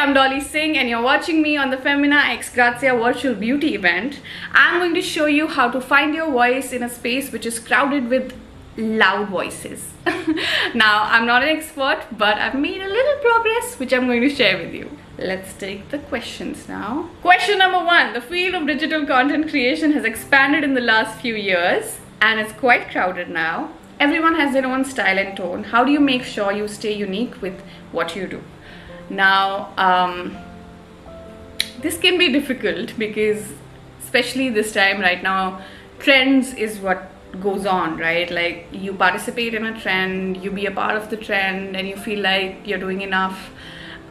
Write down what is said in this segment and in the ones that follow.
I'm Dolly Singh and you're watching me on the Femina X Grazia virtual beauty event. I'm going to show you how to find your voice in a space which is crowded with loud voices. Now, I'm not an expert, but I've made a little progress which I'm going to share with you. Let's take the questions now. Question number 1. The field of digital content creation has expanded in the last few years and it's quite crowded now. Everyone has their own style and tone. How do you make sure you stay unique with what you do? Now, this can be difficult because especially this time right now, trends is what goes on, right? Like you participate in a trend, you be a part of the trend and you feel like you're doing enough.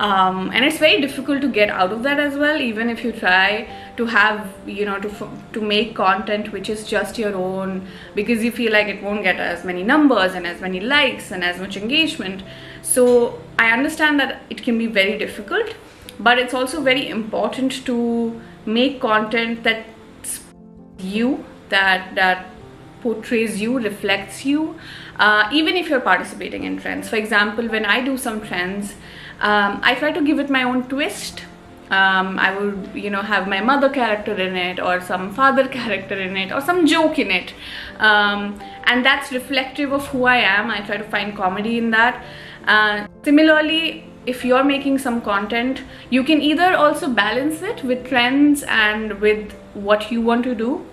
And it's very difficult to get out of that as well, even if you try to have, you know, to make content which is just your own, because you feel like it won't get as many numbers and as many likes and as much engagement. So I understand that it can be very difficult, but it's also very important to make content that's you, that portrays you, reflects you, even if you're participating in trends. For example, when I do some trends, I try to give it my own twist. I would, you know, have my mother character in it, or some father character in it, or some joke in it, and that's reflective of who I am. I try to find comedy in that. Similarly, if you're making some content, you can either also balance it with trends and with what you want to do,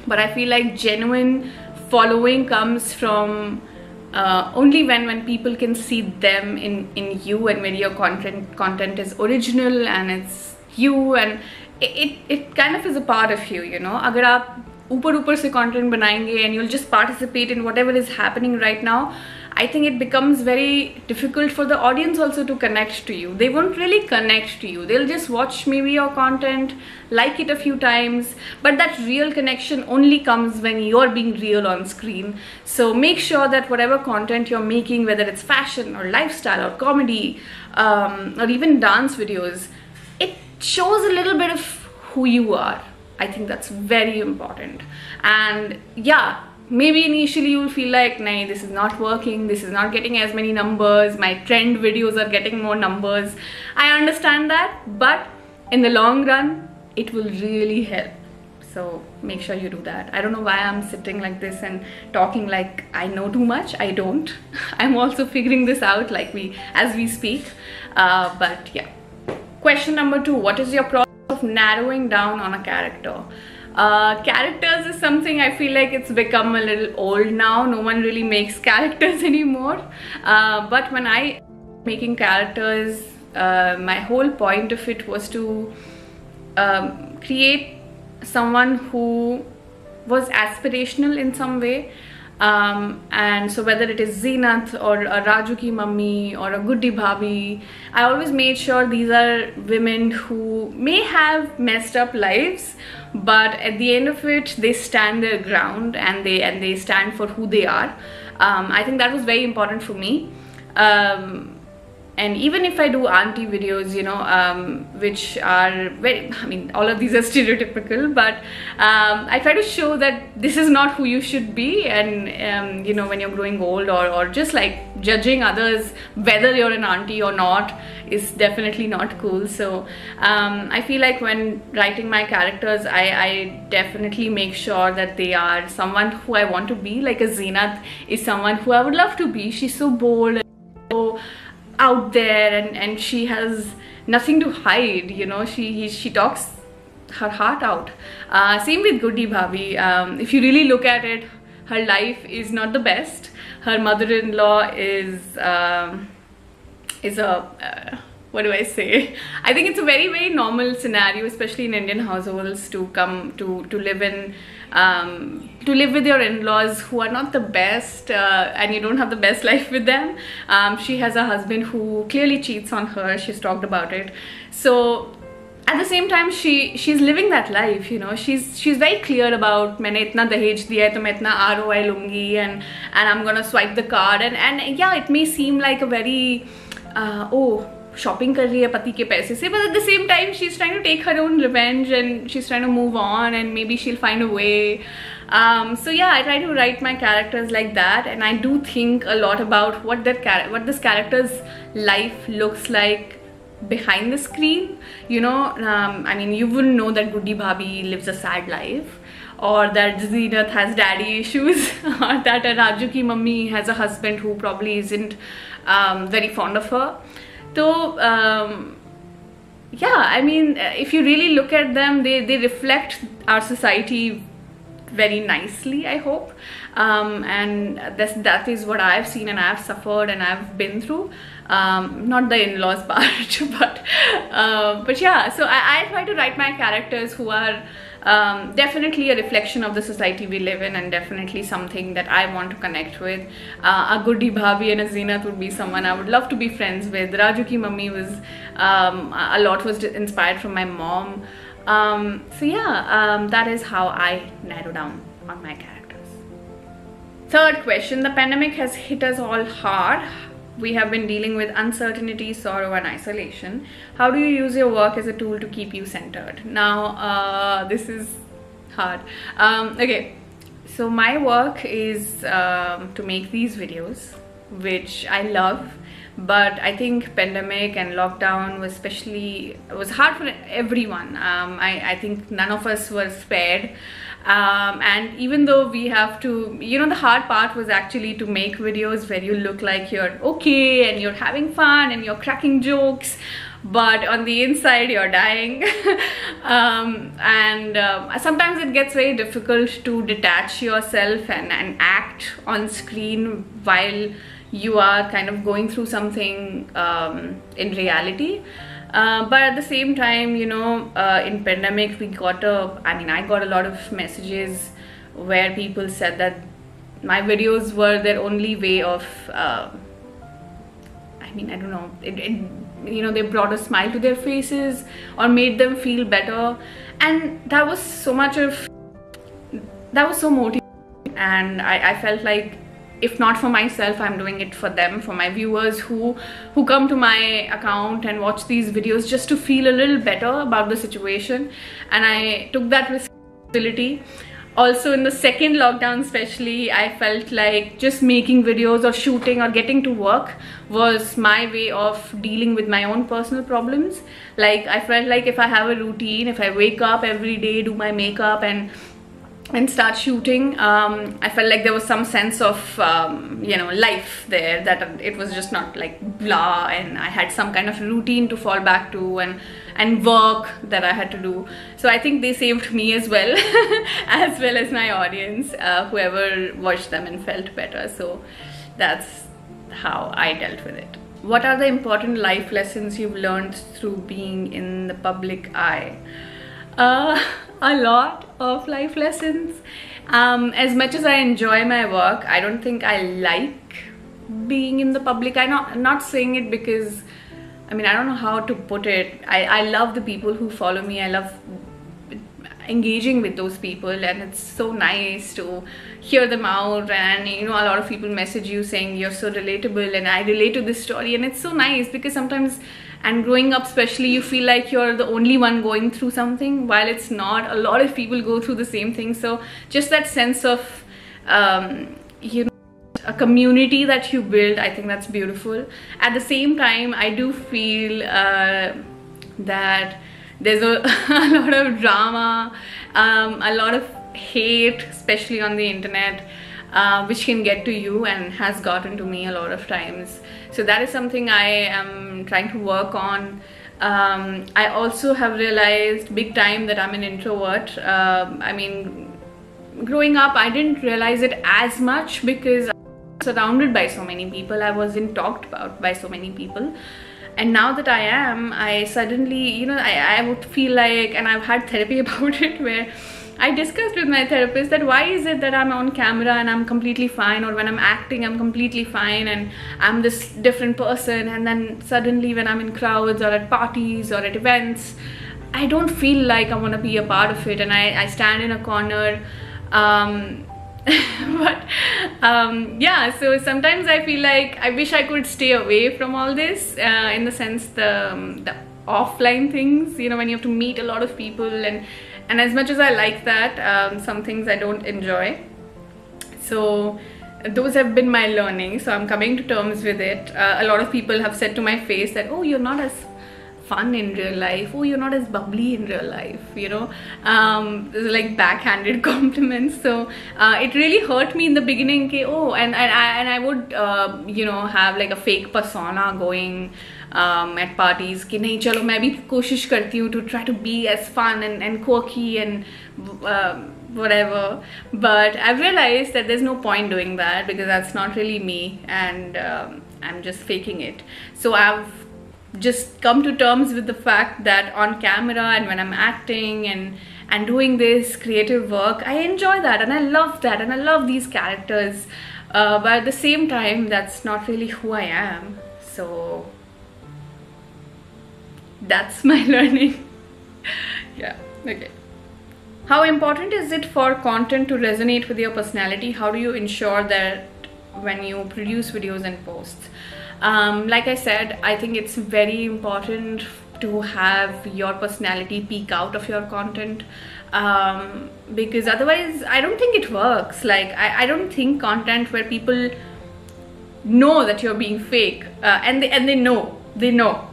but I feel like genuine following comes from only when people can see them in you, and when your content is original and it's you, and it kind of is a part of you, you know. Agar aap upar se content banayenge and you'll just participate in whatever is happening right now, I think it becomes very difficult for the audience also to connect to you. They won't really connect to you. They'll just watch maybe your content, like it a few times, but that real connection only comes when you're being real on screen. So make sure that whatever content you're making, whether it's fashion or lifestyle or comedy, or even dance videos, it shows a little bit of who you are. I think that's very important. And yeah, maybe initially you'll feel like, nah, this is not working, this is not getting as many numbers, my trend videos are getting more numbers. I understand that, but in the long run, it will really help. So make sure you do that. I don't know why I'm sitting like this and talking like I know too much. I don't. I'm also figuring this out like as we speak. But yeah. Question number 2. What is your process of narrowing down on a character? Characters is something I feel like it's become a little old now. No one really makes characters anymore. But when I making characters, my whole point of it was to create someone who was aspirational in some way. And so whether it is Zeenat or a Raju ki mummy or a Guddi bhabhi, I always made sure these are women who may have messed up lives, but at the end of it they stand their ground and they stand for who they are. I think that was very important for me. And even if I do auntie videos, you know, which are very, I mean, all of these are stereotypical, but I try to show that this is not who you should be. And, you know, when you're growing old, or just like judging others, whether you're an auntie or not, is definitely not cool. So I feel like when writing my characters, I definitely make sure that they are someone who I want to be. Like a Zeenat is someone who I would love to be. She's so bold and so out there, and she has nothing to hide, you know. She talks her heart out. Same with Guddi bhabhi. If you really look at it, her life is not the best. Her mother-in-law is what do I say? I think it's a very, very normal scenario, especially in Indian households, to come to live in to live with your in-laws who are not the best, and you don't have the best life with them. She has a husband who clearly cheats on her. She's talked about it. So at the same time, she's living that life, you know. She's very clear about मैंने इतना दहेज दिया है तो मैं इतना ROI लूँगी, and I'm gonna swipe the card, and yeah, it may seem like a very oh, shopping कर रही है पति के पैसे से, but at the same time she's trying to take her own revenge and she's trying to move on, and maybe she'll find a way. So yeah, I try to write my characters like that, and I do think a lot about what this character's life looks like behind the screen. You know, I mean, you wouldn't know that Goody Bhabhi lives a sad life, or that Zeenat has daddy issues, or that Raju ki mummy has a husband who probably isn't very fond of her. So yeah, I mean, if you really look at them, they reflect our society very nicely, I hope. And that is what I've seen and I've suffered and I've been through. Not the in-laws part, but yeah, so I try to write my characters who are definitely a reflection of the society we live in, and definitely something that I want to connect with. A Goody Bhabhi and a Zeenat would be someone I would love to be friends with. Raju ki mummy was a lot was inspired from my mom. So yeah, that is how I narrow down on my characters. Third question: the pandemic has hit us all hard. We have been dealing with uncertainty, sorrow and isolation. How do you use your work as a tool to keep you centered? Now, this is hard. Okay, so my work is to make these videos, which I love. But I think pandemic and lockdown was hard for everyone. I think none of us were spared. And even though we have to, you know, the hard part was actually to make videos where you look like you're okay and you're having fun and you're cracking jokes, but on the inside you're dying. Sometimes it gets very difficult to detach yourself and act on screen while you are kind of going through something in reality. But at the same time, you know, in pandemic I got a lot of messages where people said that my videos were their only way of I don't know, you know, they brought a smile to their faces or made them feel better, and that was so motivating. And I felt like, if not for myself, I'm doing it for them, for my viewers who come to my account and watch these videos just to feel a little better about the situation. And I took that responsibility. Also in the second lockdown especially, I felt like just making videos or shooting or getting to work was my way of dealing with my own personal problems. Like, I felt like if I have a routine, if I wake up every day, do my makeup and start shooting, I felt like there was some sense of you know, life there, that it was just not like blah, and I had some kind of routine to fall back to and work that I had to do. So I think they saved me as well as well as my audience, whoever watched them and felt better. So that's how I dealt with it. What are the important life lessons you've learned through being in the public eye? A lot of life lessons. As much as I enjoy my work, I don't think I like being in the public eye. I'm not saying it because, I mean, I don't know how to put it. I love the people who follow me. I love engaging with those people, and it's so nice to hear them out. And you know, a lot of people message you saying you're so relatable and I relate to this story, and it's so nice because sometimes, and growing up especially, you feel like you're the only one going through something, while it's not. A lot of people go through the same thing. So just that sense of you know, a community that you build, I think that's beautiful. At the same time, I do feel that there's a lot of drama, a lot of hate, especially on the internet, which can get to you and has gotten to me a lot of times. So that is something I am trying to work on. I also have realized big time that I'm an introvert. I mean, growing up, I didn't realize it as much because I was surrounded by so many people. I wasn't talked about by so many people. And now that I am, I suddenly, you know, I would feel like, and I've had therapy about it, where I discussed with my therapist that why is it that I'm on camera and I'm completely fine, or when I'm acting I'm completely fine and I'm this different person, and then suddenly when I'm in crowds or at parties or at events, I don't feel like I want to be a part of it, and I stand in a corner. But yeah, so sometimes I feel like I wish I could stay away from all this, in the sense the offline things, you know, when you have to meet a lot of people, and as much as I like that, some things I don't enjoy. So those have been my learning, so I'm coming to terms with it. A lot of people have said to my face that, oh, you're not as fun in real life, oh, you're not as bubbly in real life, you know. Like backhanded compliments. So it really hurt me in the beginning ke, oh, and I would you know, have like a fake persona going at parties कि नहीं चलो मैं भी कोशिश करती हूँ to try to be as fun and quirky and whatever, but I've realized that there's no point doing that because that's not really me, and I'm just faking it. So I've just come to terms with the fact that on camera and when I'm acting and doing this creative work, I enjoy that and I love that and I love these characters, but at the same time that's not really who I am. So that's my learning. Yeah, okay. How important is it for content to resonate with your personality? How do you ensure that when you produce videos and posts? Like I said, I think it's very important to have your personality peek out of your content, because otherwise I don't think it works. Like I don't think content where people know that you're being fake and they know.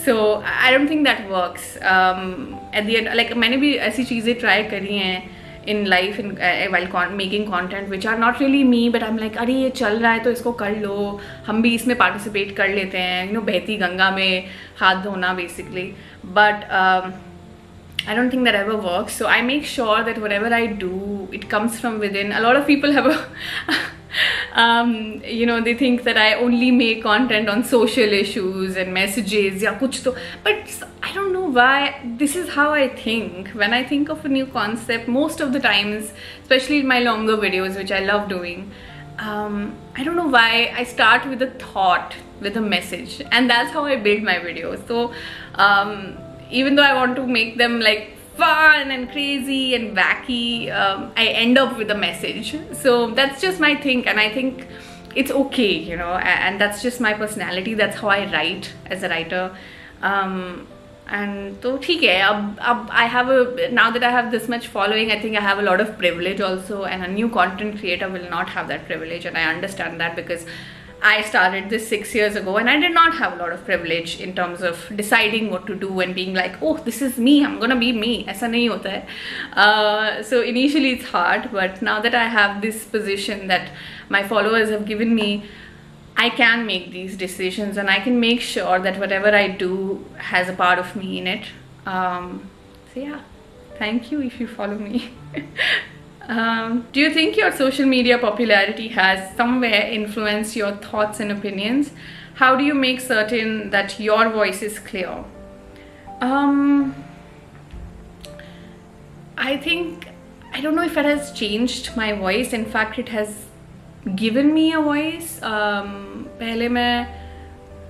So I don't think that works. At the end, like मैंने भी ऐसी चीज़ें try करी हैं in life while making content which are not really me, but I'm like अरे ये चल रहा है तो इसको कर लो, हम भी इसमें participate कर लेते हैं, you know, बहती गंगा में हाथ धोना basically. But I don't think that ever works. So I make sure that whatever I do, it comes from within. A lot of people have a you know, they think that I only make content on social issues and messages ya kuch to, but I don't know why. This is how I think when I think of a new concept. Most of the times, especially in my longer videos, which I love doing, I don't know why I start with a thought, with a message, and that's how I build my videos. So even though I want to make them like fun and crazy and wacky, I end up with a message. So that's just my thing, and I think it's okay, you know, and that's just my personality. That's how I write as a writer. And so ठीक है, अब I have now that I have this much following, I think I have a lot of privilege also, and a new content creator will not have that privilege, and I understand that because I started this 6 years ago and I did not have a lot of privilege in terms of deciding what to do and being like, oh, this is me, I'm gonna be me. ऐसा नहीं होता है. So initially it's hard, but now that I have this position that my followers have given me, I can make these decisions and I can make sure that whatever I do has a part of me in it. So yeah, thank you if you follow me. Do you think your social media popularity has somewhere influenced your thoughts and opinions? How do you make certain that your voice is clear? I think, I don't know if it has changed my voice. In fact, it has given me a voice. पहले मैं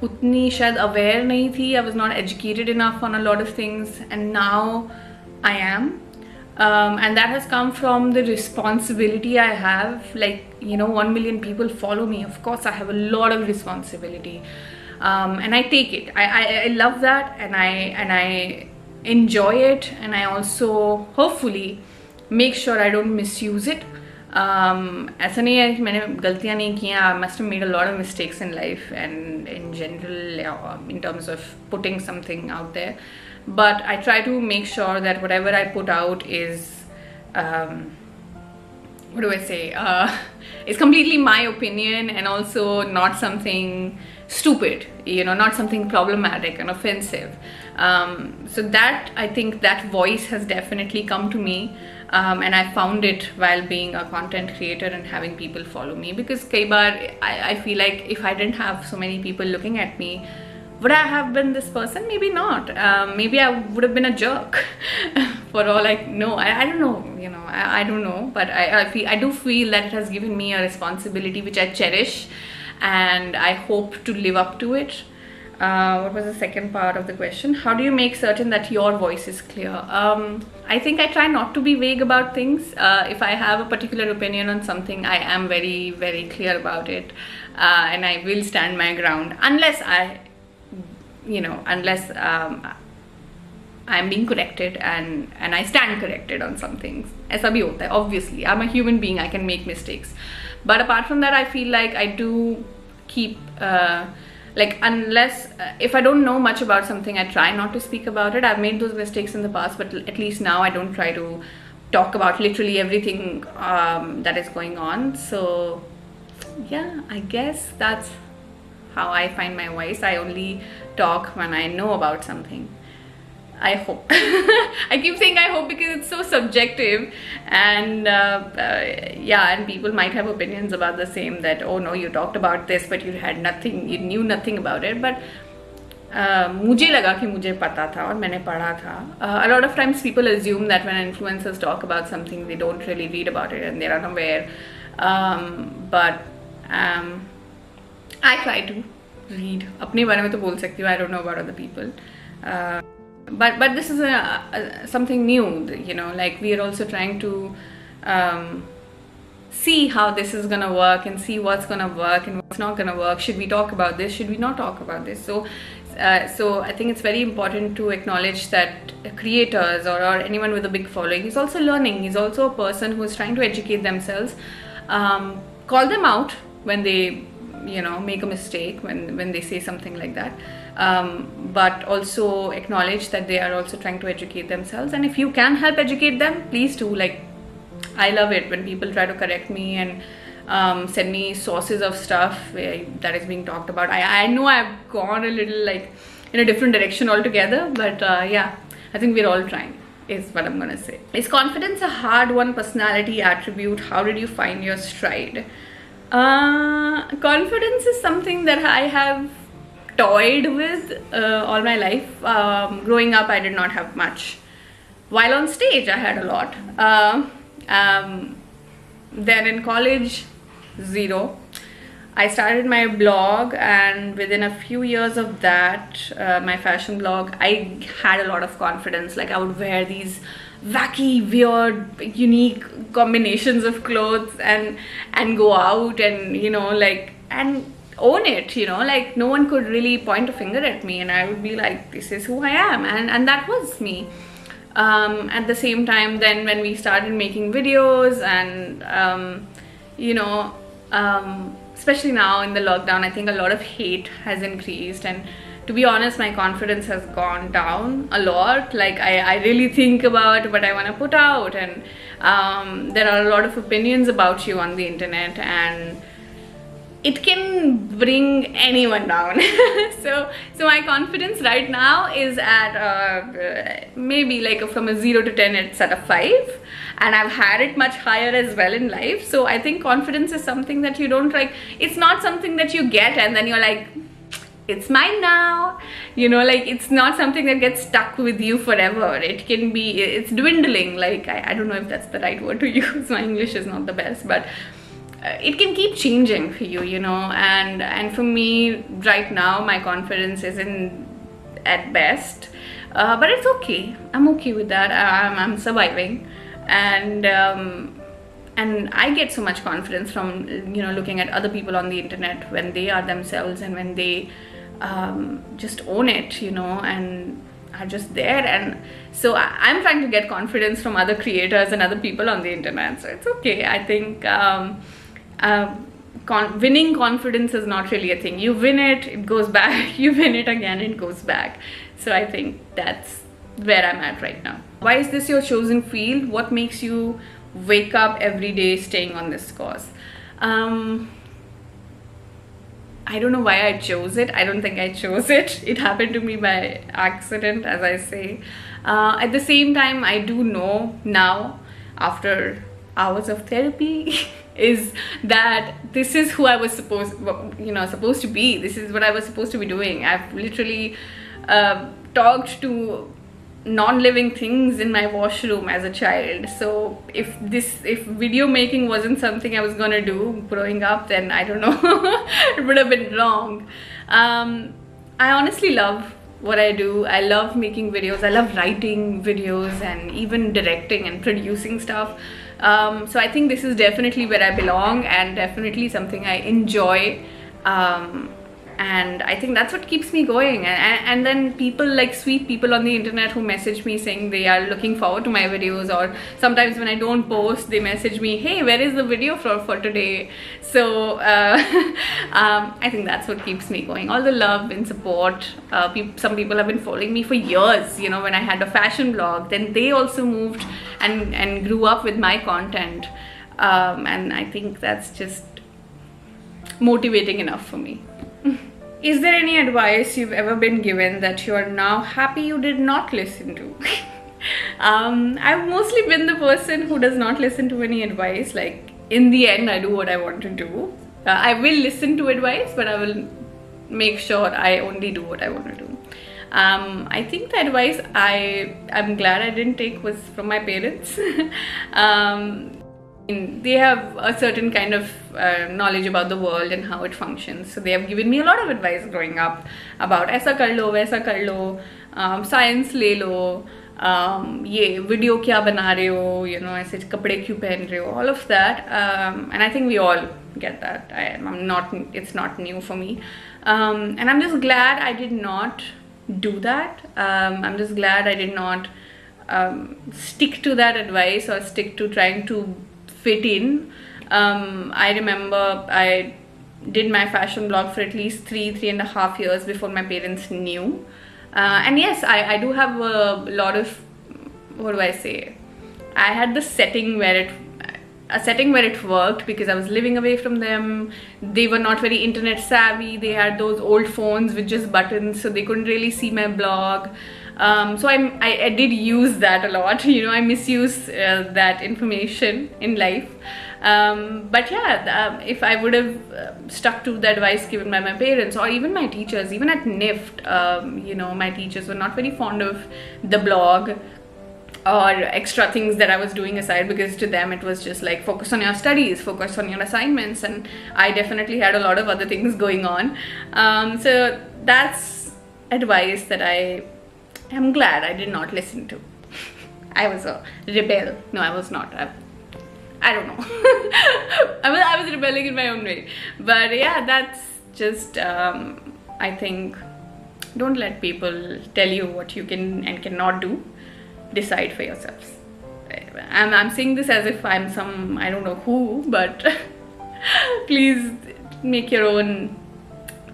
उतनी शायद aware नहीं थी. I was not educated enough on a lot of things, and now I am. And that has come from the responsibility I have. Like, you know, 1 million people follow me. Of course, I have a lot of responsibility, and I take it. I love that, and I enjoy it, and I also hopefully make sure I don't misuse it. ऐसा नहीं है कि मैंने गलतियाँ नहीं की हैं. I must have made a lot of mistakes in life and in general in terms of putting something out there. But I try to make sure that whatever I put out is, what do I say, is completely my opinion and also not something stupid, you know, not something problematic and offensive. So that, I think that voice has definitely come to me, and I found it while being a content creator and having people follow me, because कई बार I feel like if I didn't have so many people looking at me, would I have been this person? Maybe not. Maybe I would have been a jerk for all I know. I don't know, you know, I don't know, but I do feel that it has given me a responsibility which I cherish, and I hope to live up to it. What was the second part of the question? How do you make certain that your voice is clear? I think I try not to be vague about things. If I have a particular opinion on something, I am very, very clear about it, and I will stand my ground unless I'm being corrected and I stand corrected on some things. ऐसा भी होता है, obviously. I'm a human being, I can make mistakes. But apart from that, I feel like I do keep like unless if I don't know much about something, I try not to speak about it. I've made those mistakes in the past, but at least now I don't try to talk about literally everything that is going on. So yeah, I guess that's how I find my voice. I only talk when I know about something. I hope. I keep saying I hope because it's so subjective, and yeah, and people might have opinions about the same, that oh no, you talked about this but you had nothing, you knew nothing about it. But मुझे लगा कि मुझे पता था और मैंने पढ़ा था. A lot of times people assume that when influencers talk about something, they don't really read about it and they're unaware. But I try to read. अपने बारे में तो बोल सकती हूँ. I don't know about other people. But this is something new, you know, like we are also trying to see how this is gonna work and see what's gonna work and what's not gonna work. Should we talk about this? Should we not talk about this? So I think it's very important to acknowledge that creators or anyone with a big following is also learning. He's also a person who is trying to educate themselves. Call them out when they, you know, make a mistake, when they say something like that. But also acknowledge that they are also trying to educate themselves, and if you can help educate them, please do. Like, I love it when people try to correct me and send me sources of stuff that is being talked about. I know I've gone a little like in a different direction altogether, but yeah, I think we're all trying, is what I'm gonna say. Is confidence a hard-won personality attribute? How did you find your stride? Confidence is something that I have toyed with all my life. Growing up, I did not have much. While on stage, I had a lot. Then in college, zero. I started my blog, and within a few years of that, my fashion blog, I had a lot of confidence. Like, I would wear these wacky, weird, unique combinations of clothes and go out and, you know, like, and own it, you know, like no one could really point a finger at me, and I would be like, this is who I am, and that was me. At the same time, then when we started making videos and you know, especially now in the lockdown, I think a lot of hate has increased, and to be honest, my confidence has gone down a lot. Like, I really think about what I want to put out, and there are a lot of opinions about you on the internet, and it can bring anyone down. so my confidence right now is at maybe like from a 0 to 10, it's at a 5, and I've had it much higher as well in life. So I think confidence is something that you don't, like, it's not something that you get and then you're like, it's mine now, you know, like it's not something that gets stuck with you forever. It can be, it's dwindling. Like, I don't know if that's the right word to use. My English is not the best, but it can keep changing for you, you know, and for me right now, my confidence isn't at best, but it's okay. I'm okay with that. I'm surviving, and I get so much confidence from, you know, looking at other people on the internet when they are themselves and when they just own it, you know, and are just there. And so I'm trying to get confidence from other creators and other people on the internet, so it's okay. I think winning confidence is not really a thing. You win it, it goes back. You win it again, it goes back. So I think that's where I'm at right now. Why is this your chosen field? What makes you wake up every day staying on this course? I don't know why I chose it. I don't think I chose it. It happened to me by accident, as I say. At the same time, I do know now, after hours of therapy, is that this is who I was supposed to be. This is what I was supposed to be doing. I've literally talked to non-living things in my washroom as a child. So if video making wasn't something I was gonna do growing up, then I don't know, it would have been wrong. I honestly love what I do. I love making videos. I love writing videos and even directing and producing stuff. So I think this is definitely where I belong, and definitely something I enjoy. and I think that's what keeps me going. And then people, like sweet people on the internet, who message me saying they are looking forward to my videos, or sometimes when I don't post, they message me, hey, where is the video for today? So I think that's what keeps me going, all the love and support. Some people have been following me for years, you know, when I had a fashion blog, then they also moved and grew up with my content, and I think that's just motivating enough for me. Is there any advice you've ever been given that you are now happy you did not listen to? I've mostly been the person who does not listen to any advice. Like, in the end, I do what I want to do. I will listen to advice, but I will make sure I only do what I want to do. I think the advice I'm glad I didn't take was from my parents. They have a certain kind of knowledge about the world and how it functions, so they have given me a lot of advice growing up about aisa kar lo, waisa kar lo, science le lo, ye video kya bana rahe ho, you know, aise kapde kyun pehen rahe ho, all of that, and I think we all get that. It's not new for me, and I'm just glad I did not do that. I'm just glad I did not stick to that advice or stick to trying to fit in. I remember I did my fashion blog for at least 3.5 years before my parents knew, and yes, I do have a lot of, what do I say, I had the setting where it worked because I was living away from them. They were not very internet savvy. They had those old phones with just buttons, so they couldn't really see my blog. So I did use that a lot, you know, I misuse that information in life. But yeah, if I would have stuck to the advice given by my parents or even my teachers, even at NIFT, you know, my teachers were not very fond of the blog or extra things that I was doing aside, because to them it was just like, focus on your studies, focus on your assignments, and I definitely had a lot of other things going on. So that's advice that I'm glad I did not listen to. I was a rebel. No, I was not. I don't know. I was rebelling in my own way. But yeah, that's just, I think, don't let people tell you what you can and cannot do. Decide for yourselves. I'm saying this as if I'm some, I don't know who, but please make your own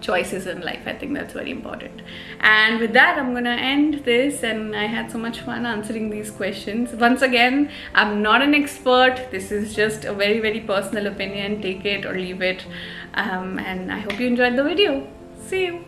choices in life. I think that's very important. And with that, I'm gonna end this, and I had so much fun answering these questions. Once again, I'm not an expert. This is just a very, very personal opinion. Take it or leave it. And I hope you enjoyed the video. See you.